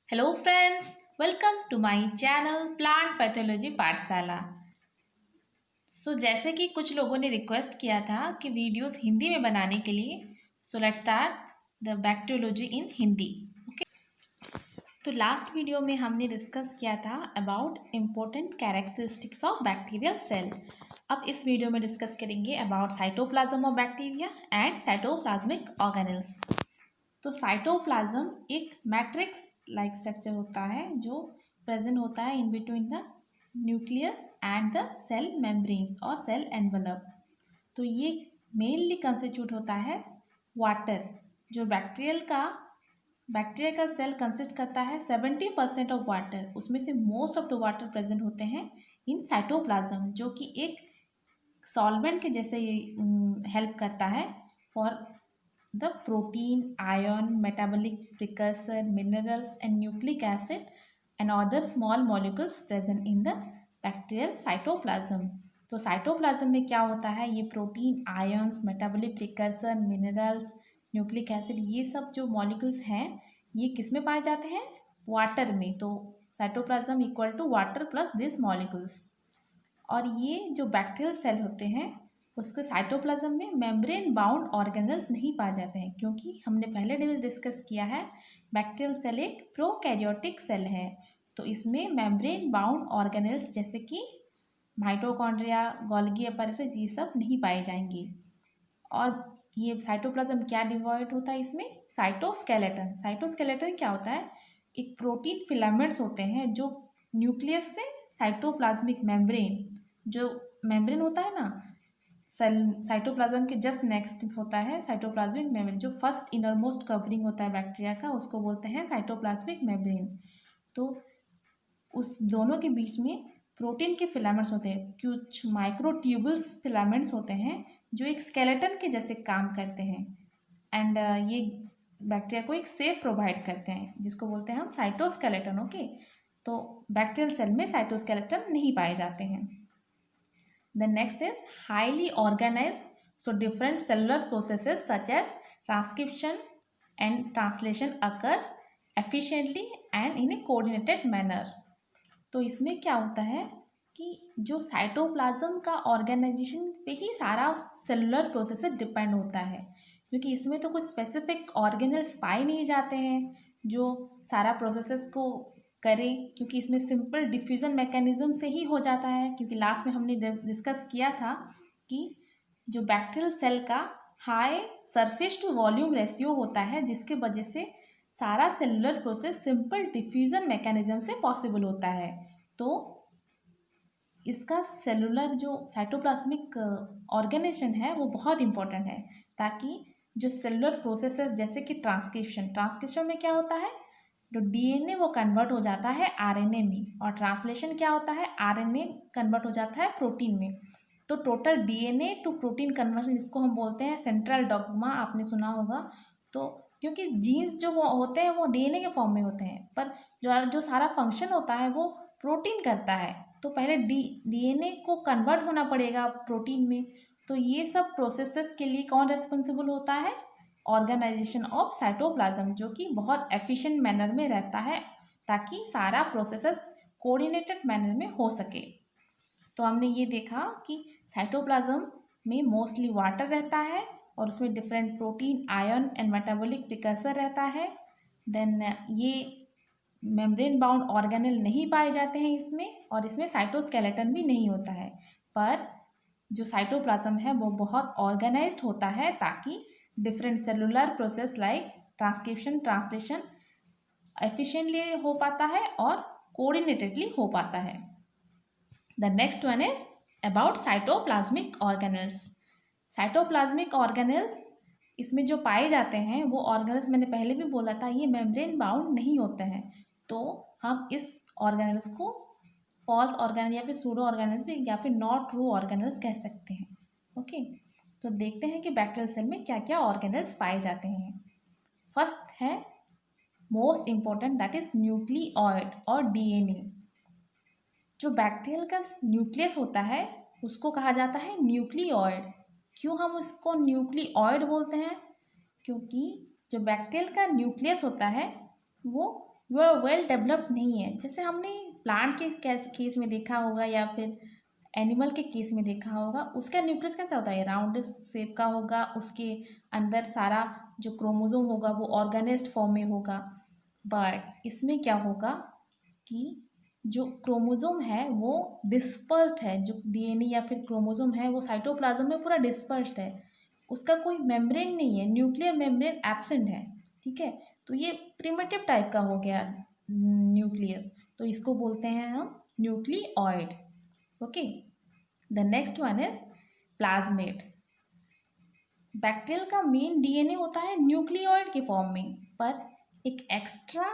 Hello friends, welcome to my channel plant pathology पाठशाला। जैसे कि कुछ लोगों ने रिक्वेस्ट किया था कि वीडियोस हिंदी में बनाने के लिए, so let's start the bacteriology in Hindi. Okay, तो लास्ट वीडियो में हमने डिस्कस किया था about important characteristics of bacterial cell. अब इस वीडियो में डिस्कस करेंगे about cytoplasm of bacteria and cytoplasmic organelles. तो साइटोप्लाज्म एक मैट्रिक्स लाइक स्ट्रक्चर होता है जो प्रेजेंट होता है in between the nucleus and the cell membranes और सेल एनवलप। तो ये मेनली कंस्टिट्यूट होता है वाटर। जो बैक्टीरिया का सेल कंसिस्ट करता है 70% ऑफ वाटर, उसमें से most of the water present होते हैं इन साइटोप्लाज्म, जो कि एक सॉल्वेंट के जैसे हेल्प करता है for the protein, ion, metabolic precursor, minerals and nucleic acid and other small molecules present in the bacterial cytoplasm। तो साइटोप्लाज्म में क्या होता है, ये protein, ions, metabolic precursor, minerals, nucleic acid, ये सब जो मॉलिक्यूल्स हैं ये किस में पाए जाते हैं, वाटर में। तो cytoplasm equal to water plus this molecules. और ये जो बैक्टीरियल सेल होते हैं उसके साइटोप्लाज्म में मेम्ब्रेन बाउंड ऑर्गेनल्स नहीं पाए जाते हैं, क्योंकि हमने पहले डिस्कस किया है बैक्टीरियल सेल एक प्रोकैरियोटिक सेल है। तो इसमें मेम्ब्रेन बाउंड ऑर्गेनल्स जैसे कि माइटोकॉन्ड्रिया, गोल्गी अपैरेटस, ये सब नहीं पाए जाएंगे। और ये साइटोप्लाज्म क्या डिवाइड होता है, इसमें साइटोस्केलेटन। साइटोस्केलेटन क्या होता है, एक प्रोटीन फिलामेंट्स होते हैं जो न्यूक्लियस से साइटोप्लाज्मिक मेम्ब्रेन, जो मेम्ब्रेन होता है ना सेल साइटोप्लाज्म के जस्ट नेक्स्ट होता है साइटोप्लाज्मिक मेम्ब्रेन, जो फर्स्ट इनरमोस्ट कवरिंग होता है बैक्टीरिया का, उसको बोलते हैं साइटोप्लाज्मिक मेम्ब्रेन। तो उस दोनों के बीच में प्रोटीन के फिलामेंट्स होते हैं, कुछ माइक्रोट्यूबुल्स फिलामेंट्स होते हैं जो एक स्केलेटन के जैसे काम करते हैं एंड ये बैक्टीरिया को एक सेप प्रोवाइड करते हैं, जिसको बोलते हैं हम साइटोस्केलेटन। ओके, तो बैक्टीरियल सेल में साइटोस्केलेटन नहीं पाए जाते हैं। The next is highly organized, so different cellular processes such as transcription and translation occurs efficiently and in a coordinated manner। तो इसमें क्या होता है कि जो साइटोप्लाज्म का ऑर्गेनाइजेशन पे ही सारा सेलुलर प्रोसेस डिपेंड होता है, क्योंकि इसमें तो कुछ स्पेसिफिक ऑर्गेनल्स पाए नहीं जाते हैं जो सारा प्रोसेसेस को करें, क्योंकि इसमें सिंपल डिफ्यूज़न मैकेनिज्म से ही हो जाता है। क्योंकि लास्ट में हमने डिस्कस किया था कि जो बैक्टीरियल सेल का high surface to volume ratio होता है, जिसके वजह से सारा cellular process simple diffusion mechanism से पॉसिबल होता है। तो इसका सेलुलर जो साइटोप्लाज्मिक ऑर्गेनाइजेशन है वो बहुत इंपॉर्टेंट है, ताकि जो सेलुलर प्रोसेसेस जैसे कि ट्रांसक्रिप्शन में क्या होता है, जो डीएनए वो कन्वर्ट हो जाता है आरएनए में, और ट्रांसलेशन क्या होता है, आरएनए कन्वर्ट हो जाता है प्रोटीन में। तो total DNA to protein conversion, इसको हम बोलते हैं सेंट्रल डॉग्मा, आपने सुना होगा। तो क्योंकि जीन्स जो वो होते हैं वो डीएनए के फॉर्म में होते हैं, पर जो सारा फंक्शन होता है वो प्रोटीन करता है। तो पहले डीएनए को कन्वर्ट होना पड़ेगा प्रोटीन में। तो ये सब प्रोसेसेस के लिए कौन रेस्पॉन्सिबल होता है, ऑर्गेनाइजेशन ऑफ साइटोप्लाज्म, जो कि बहुत एफिशिएंट मैनर में रहता है ताकि सारा प्रोसेसेस कोऑर्डिनेटेड मैनर में हो सके। तो हमने ये देखा कि साइटोप्लाज्म में मोस्टली वाटर रहता है और उसमें different protein, ion and metabolic precursor रहता है। देन ये मेम्ब्रेन बाउंड ऑर्गेनल नहीं पाए जाते हैं इसमें, और इसमें साइटोस्केलेटन भी नहीं होता है। पर जो साइटोप्लाज्म है वो बहुत ऑर्गेनाइज्ड होता है, ताकि different cellular process like transcription, translation efficiently हो पाता है और कोऑर्डिनेटेडली हो पाता है। The next one is about cytoplasmic organelles. Cytoplasmic organelles इसमें जो पाए जाते हैं वो ऑर्गेनल्स, मैंने पहले भी बोला था, ये मेम्ब्रेन बाउंड नहीं होते हैं। तो हम इस ऑर्गेनल्स को फॉल्स ऑर्गेनल या फिर सूडो ऑर्गेनल्स भी, या फिर नॉट ट्रू ऑर्गेनल्स कह सकते हैं। ओके, तो देखते हैं कि बैक्टीरियल सेल में क्या क्या ऑर्गेनल्स पाए जाते हैं। फर्स्ट है most important, that is nucleoid और डीएनए। जो बैक्टीरियल का न्यूक्लियस होता है उसको कहा जाता है न्यूक्लियोइड। क्यों हम उसको न्यूक्लियोइड बोलते हैं, क्योंकि जो बैक्टीरियल का न्यूक्लियस होता है वो वह वेल डेवलप्ड नहीं है। जैसे हमने प्लांट के केस में देखा होगा या फिर एनिमल के केस में देखा होगा, उसका न्यूक्लियस कैसा होता है, राउंड शेप का होगा, उसके अंदर सारा जो क्रोमोसोम होगा वो ऑर्गेनाइज्ड फॉर्म में होगा। बट इसमें क्या होगा कि जो क्रोमोसोम है वो डिस्पर्स्ड है, जो डीएनए या फिर क्रोमोसोम है वो साइटोप्लाज्म में पूरा डिस्पर्स्ड है, उसका कोई मेम्ब्रेन नहीं है, न्यूक्लियर मेम्ब्रेन एब्सेंट है। ठीक है, तो ये प्रिमिटिव टाइप का हो गया न्यूक्लियस, तो इसको बोलते हैं हम nucleoid. Okay, the next one is plasmid. Bacterial का मेन डीएनए होता है न्यूक्लियोइड के फॉर्म में, पर एक एक्स्ट्रा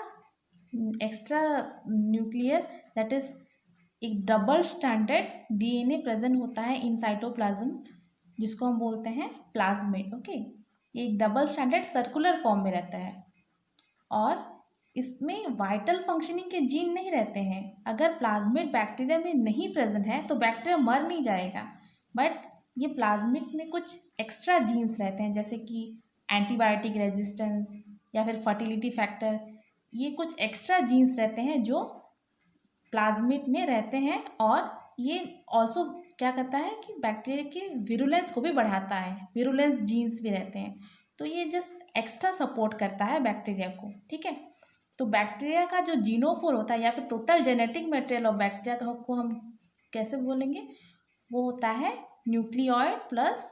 न्यूक्लियर दैट इज एक डबल स्टैंडर्ड डीएनए प्रेजेंट होता है इन साइटोप्लाज्म, जिसको हम बोलते हैं प्लाज्मेट। ओके, ये एक डबल स्टैंडर्ड सर्कुलर फॉर्म में रहता है और इसमें वाइटल फंक्शनिंग के जीन नहीं रहते हैं। अगर प्लाज्मेट बैक्टीरिया में नहीं प्रेजेंट है तो बैक्टीरिया मर नहीं जाएगा, बट ये प्लाज्मेट में कुछ एक्स्ट्रा जीन्स रहते हैं, जैसे कि एंटीबायोटिक रेजिस्टेंस या फिर फर्टिलिटी फैक्टर, ये कुछ एक्स्ट्रा जीन्स रहते हैं जो प्लाज्मेट में रहते हैं, और ये ऑल्सो क्या करता है कि बैक्टीरिया के विरुलेंस को भी बढ़ाता है, विरुलेंस जीन्स भी रहते हैं, तो ये जस्ट एक्स्ट्रा सपोर्ट करता है बैक्टीरिया को। ठीक है, तो बैक्टीरिया का जो जीनोफोर होता है या फिर total genetic material of bacteria को हम कैसे बोलेंगे, वो होता है न्यूक्लियोइड प्लस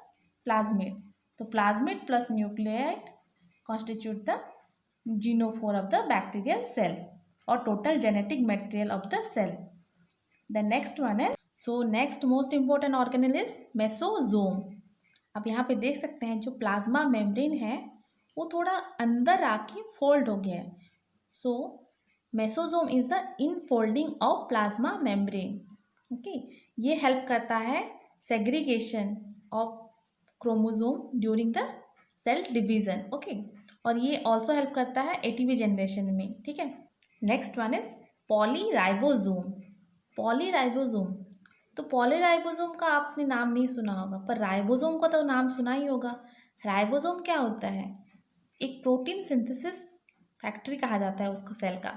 प्लाज्मेट। तो plasmid plus nucleoid constitute the genophore of the bacterial cell और total genetic material of the cell. The next one है, so next most important organelle is mesosome. आप यहाँ पे देख सकते हैं जो प्लाज्मा मेम्ब्रेन है वो थोड़ा अंदर आके फोल्ड हो गया है। So mesosome is the infolding of plasma membrane. Okay, ये हेल्प करता है segregation of chromosome during the cell division. Okay, और ये ऑल्सो हेल्प करता है एटीपी जनरेशन में। ठीक है, next one is polyribosome. Polyribosome, तो पॉलीराइबोसोम का आपने नाम नहीं सुना होगा, पर राइबोसोम का तो नाम सुना ही होगा। राइबोसोम क्या होता है, एक प्रोटीन सिंथेसिस फैक्ट्री कहा जाता है उसको सेल का।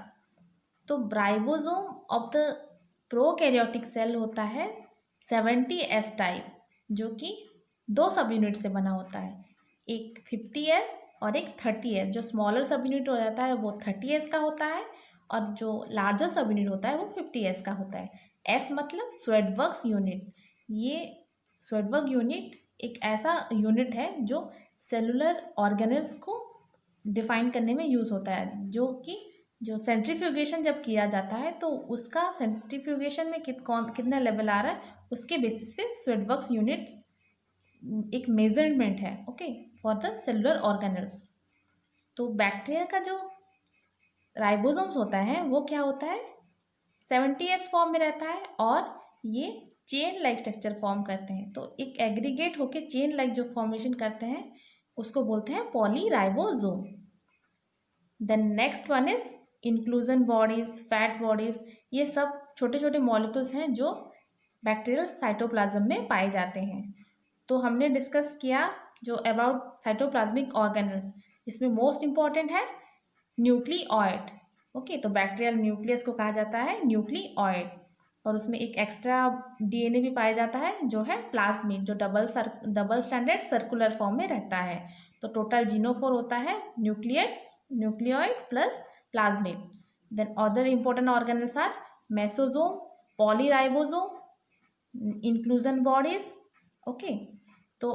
तो ribosome of the prokaryotic cell होता है 70S टाइप, जो कि 2 सब यूनिट से बना होता है, एक 50S और एक 30S। जो स्मॉलर सब यूनिट हो जाता है वो 30S का होता है और जो लार्जर सब यूनिट होता है वो 50S का होता है। एस मतलब स्वेडबर्ग्स यूनिट। ये स्वेडबर्ग यूनिट एक ऐसा यूनिट है जो सेलुलर ऑर्गेनेल्स को डिफाइन करने में यूज़ होता है, जो कि जो सेंट्रीफ्यूगेशन जब किया जाता है तो उसका सेंट्रीफ्यूगेशन में कितना लेवल आ रहा है उसके बेसिस पे स्वेडबर्ग्स यूनिट एक मेजरमेंट है। Okay, for the cellular organelles. तो बैक्टीरिया का जो राइबोसोम्स होता है वो क्या होता है, 70S फॉर्म में रहता है और ये चेन लाइक स्ट्रक्चर फॉर्म करते हैं। तो एक एग्रीगेट होके चेन लाइक जो फॉर्मेशन करते हैं उसको बोलते हैं polyribosome. Then next one is inclusion bodies, fat bodies. ये सब छोटे छोटे मॉलिक्यूल्स हैं जो बैक्टीरियल साइटोप्लाज्म में पाए जाते हैं। तो हमने डिस्कस किया जो अबाउट साइटोप्लाज्मिक ऑर्गेनल्स, इसमें मोस्ट इंपॉर्टेंट है न्यूक्लियोइड। ओके, तो बैक्टीरियल न्यूक्लियस को कहा जाता है न्यूक्लियोइड, और उसमें एक एक्स्ट्रा डीएनए भी पाया जाता है जो है प्लाज्मिड, जो डबल स्टैंडर्ड सर्कुलर फॉर्म में रहता है। तो टोटल जीनोफोर होता है nucleoid plus plasmid. Then other important organelles are mesosome, polyribosome, inclusion bodies. Okay, तो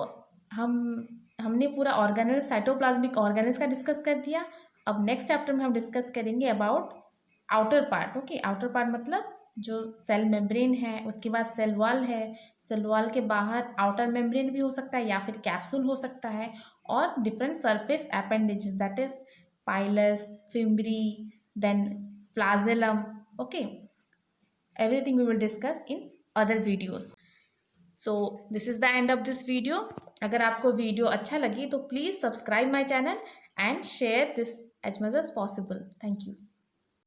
हमने पूरा ऑर्गेनल साइटोप्लाज्मिक ऑर्गेनल्स का डिस्कस कर दिया। अब नेक्स्ट चैप्टर में हम डिस्कस करेंगे about outer part. Okay, outer part मतलब जो सेल मेम्ब्रेन है, उसके बाद सेल वॉल है, सेल वॉल के बाहर आउटर मेम्ब्रेन भी हो सकता है या फिर कैप्सूल हो सकता है, और different surface appendages that is pilus, fimbriae, then flagellum. Okay, everything we will discuss in other videos. So this is the end of this video. अगर आपको वीडियो अच्छा लगी तो please subscribe my channel and share this as much as possible. Thank you.